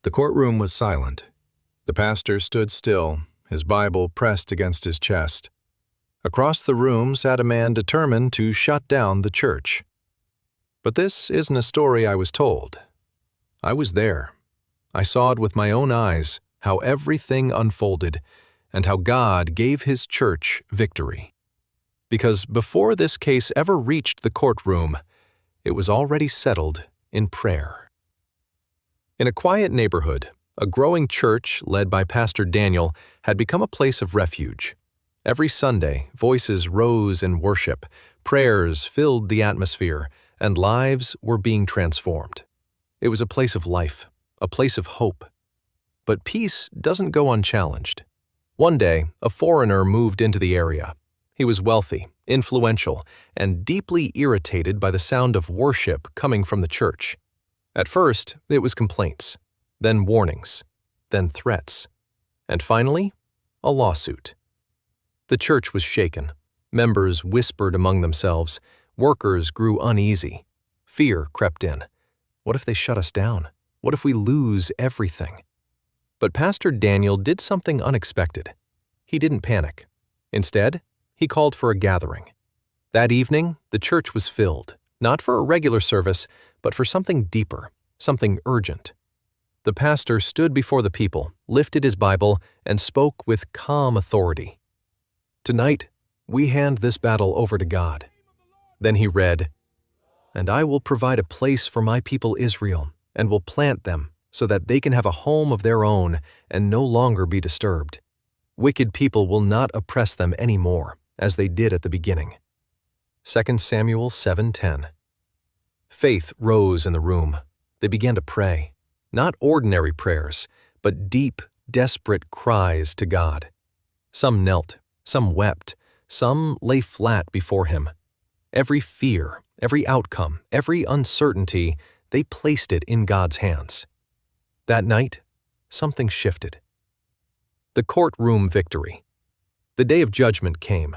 The courtroom was silent. The pastor stood still, his Bible pressed against his chest. Across the room sat a man determined to shut down the church. But this isn't a story I was told. I was there. I saw it with my own eyes, how everything unfolded, and how God gave His church victory. Because before this case ever reached the courtroom, it was already settled in prayer. In a quiet neighborhood, a growing church led by Pastor Daniel had become a place of refuge. Every Sunday, voices rose in worship, prayers filled the atmosphere, and lives were being transformed. It was a place of life, a place of hope. But peace doesn't go unchallenged. One day, a foreigner moved into the area. He was wealthy, influential, and deeply irritated by the sound of worship coming from the church. At first, it was complaints, then warnings, then threats, and finally, a lawsuit. The church was shaken. Members whispered among themselves. Workers grew uneasy. Fear crept in. What if they shut us down? What if we lose everything? But Pastor Daniel did something unexpected. He didn't panic. Instead, he called for a gathering. That evening, the church was filled, not for a regular service, but for something deeper, something urgent. The pastor stood before the people, lifted his Bible, and spoke with calm authority. "Tonight, we hand this battle over to God." Then he read, "And I will provide a place for my people Israel, and will plant them so that they can have a home of their own and no longer be disturbed. Wicked people will not oppress them anymore, as they did at the beginning." 2 Samuel 7:10. Faith rose in the room. They began to pray, not ordinary prayers, but deep, desperate cries to God. Some knelt, some wept, some lay flat before Him. Every fear, every outcome, every uncertainty, they placed it in God's hands. That night, something shifted. The courtroom victory. The day of judgment came.